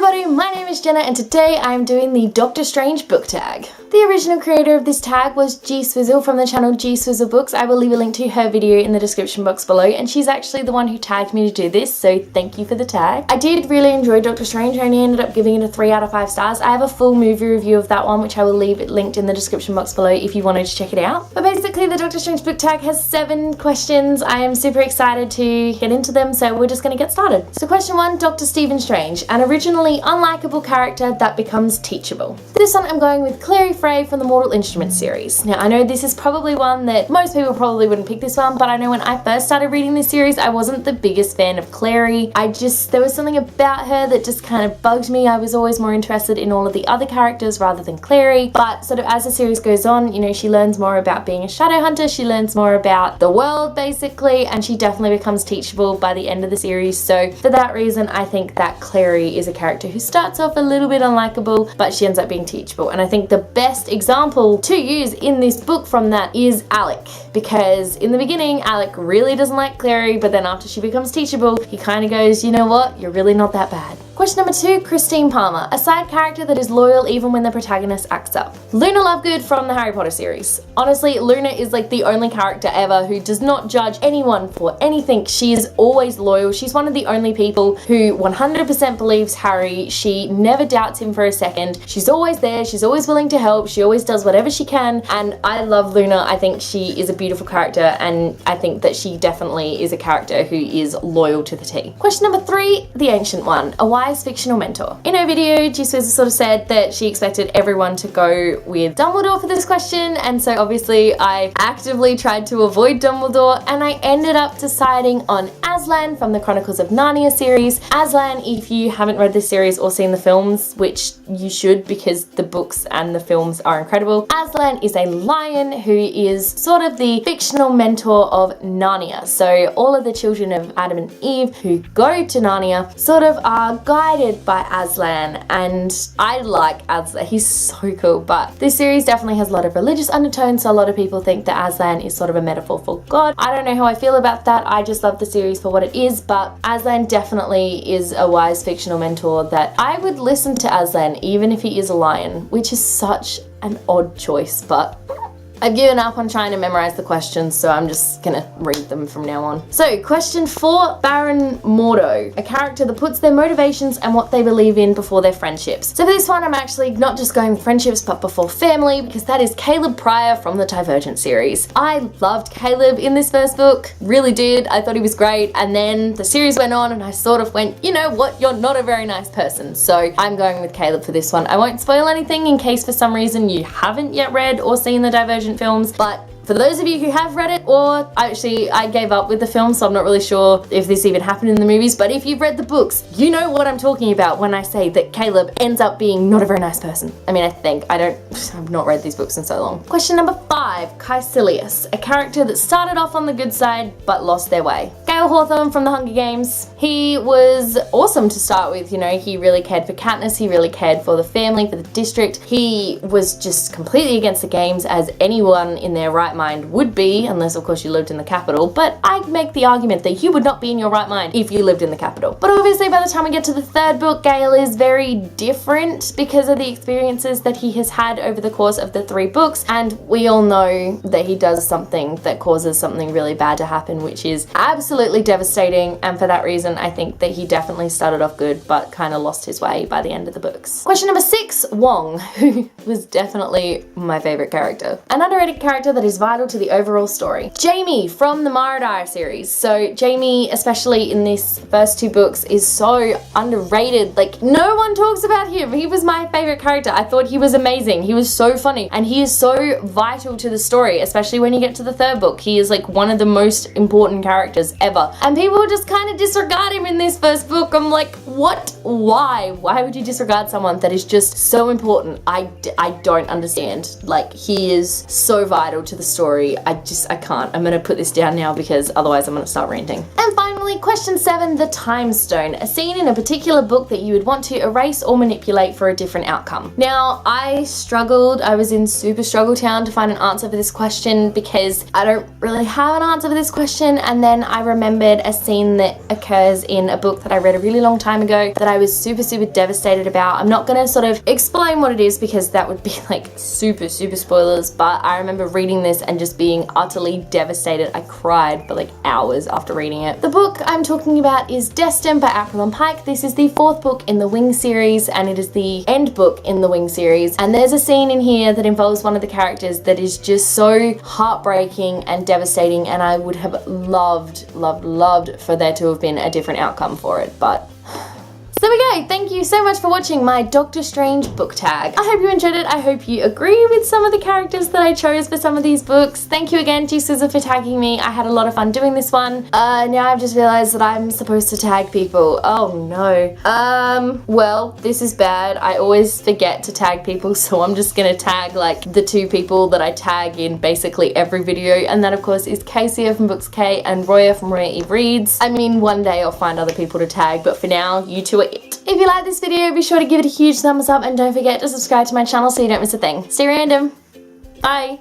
everybody, my name is Jenna and today I'm doing the Doctor Strange book tag. The original creator of this tag was g-swizzel from the channel g-swizzel books. I will leave a link to her video in the description box below, and she's actually the one who tagged me to do this, so thank you for the tag. I did really enjoy Doctor Strange. I only ended up giving it a 3 out of 5 stars. I have a full movie review of that one which I will leave it linked in the description box below if you wanted to check it out. But basically the Doctor Strange book tag has 7 questions. I am super excited to get into them, so we're just going to get started. So question 1, Dr. Stephen Strange, an originally unlikable character that becomes teachable. For this one I'm going with Clary Frey from the Mortal Instruments series. Now I know this is probably one that most people probably wouldn't pick this one, but I know when I first started reading this series I wasn't the biggest fan of Clary. There was something about her that just kind of bugged me. I was always more interested in all of the other characters rather than Clary, but sort of as the series goes on, you know, she learns more about being a shadow hunter, she learns more about the world basically, and she definitely becomes teachable by the end of the series. So for that reason I think that Clary is a character who starts off a little bit unlikable, but she ends up being teachable. And I think the best example to use in this book from that is Alec, because in the beginning Alec really doesn't like Clary, but then after she becomes teachable he kind of goes, you know what, you're really not that bad. Question number 2, Christine Palmer, a side character that is loyal even when the protagonist acts up. Luna Lovegood from the Harry Potter series. Honestly, Luna is like the only character ever who does not judge anyone for anything. She is always loyal. She's one of the only people who 100% believes Harry. She never doubts him for a second. She's always there. She's always willing to help. She always does whatever she can. And I love Luna. I think she is a beautiful character, and I think that she definitely is a character who is loyal to the T. Question number 3, the Ancient One, a wise fictional mentor. In her video, g-swizzel sort of said that she expected everyone to go with Dumbledore for this question, and so obviously I actively tried to avoid Dumbledore, and I ended up deciding on Aslan from the Chronicles of Narnia series. Aslan, if you haven't read this series or seen the films, which you should because the books and the films are incredible, Aslan is a lion who is sort of the fictional mentor of Narnia. So all of the children of Adam and Eve who go to Narnia sort of are guided by Aslan, and I like Aslan. He's so cool. But this series definitely has a lot of religious undertones, so a lot of people think that Aslan is sort of a metaphor for God. I don't know how I feel about that. I just love the series for what it is, but Aslan definitely is a wise fictional mentor that I would listen to Aslan even if he is a lion, which is such an odd choice, but I've given up on trying to memorize the questions, so I'm just gonna read them from now on. So, question 4, Barron Mordo, a character that puts their motivations and what they believe in before their friendships. So for this one, I'm actually not just going with friendships, but before family, because that is Caleb Pryor from the Divergent series. I loved Caleb in this first book, really did. I thought he was great, and then the series went on and I sort of went, you know what, you're not a very nice person. So I'm going with Caleb for this one. I won't spoil anything in case for some reason you haven't yet read or seen the Divergent films, but for those of you who have read it, or actually I gave up with the film, so I'm not really sure if this even happened in the movies, but if you've read the books, you know what I'm talking about when I say that Caleb ends up being not a very nice person. I mean, I've not read these books in so long. Question number 5, Kaecilius, a character that started off on the good side but lost their way. Gale Hawthorne from the Hunger Games. He was awesome to start with, you know, he really cared for Katniss, he really cared for the family, for the district. He was just completely against the games, as anyone in their right mind would be, unless of course you lived in the capital, but I'd make the argument that you would not be in your right mind if you lived in the capital. But obviously by the time we get to the 3rd book, Gale is very different because of the experiences that he has had over the course of the 3 books, and we all know that he does something that causes something really bad to happen, which is absolutely devastating, and for that reason I think that he definitely started off good but kind of lost his way by the end of the books. Question number 6, Wong, who was definitely my favorite character. An underrated character that is vital to the overall story. Jamie from the Dyer series. So Jamie, especially in these first 2 books, is so underrated. Like, no one talks about him. He was my favorite character. I thought he was amazing. He was so funny, and he is so vital to the story, especially when you get to the 3rd book. He is like one of the most important characters ever, and people just kind of disregard him in this first book. I'm like, what? Why would you disregard someone that is just so important? I don't understand. Like, he is so vital to the story. I can't. I'm gonna put this down now because otherwise I'm gonna start ranting. And finally, question 7, the time stone. A scene in a particular book that you would want to erase or manipulate for a different outcome. Now, I struggled. I was in super struggle town to find an answer for this question because I don't really have an answer for this question, and then I remembered a scene that occurs in a book that I read a really long time ago that I was super devastated about. I'm not gonna sort of explain what it is because that would be like super spoilers, but I remember reading this and just being utterly devastated. I cried for like hours after reading it. The book I'm talking about is Destined by April and Pike. This is the 4th book in the Wing series, and it is the end book in the Wing series, and there's a scene in here that involves one of the characters that is just so heartbreaking and devastating, and I would have loved for there to have been a different outcome for it, but so there we go. Thank you so much for watching my Doctor Strange book tag. I hope you enjoyed it. I hope you agree with some of the characters that I chose for some of these books. Thank you again, g-swizzel, for tagging me. I had a lot of fun doing this one. Now I've just realized that I'm supposed to tag people. Oh no. Well, this is bad. I always forget to tag people, so I'm just gonna tag like the 2 people that I tag in basically every video, and that of course is Kaecilius from Books K and Roya from Roya Eve Reads. I mean, one day I'll find other people to tag, but for now, you 2 are it. If you like this video, be sure to give it a huge thumbs up and don't forget to subscribe to my channel so you don't miss a thing. Stay random. Bye.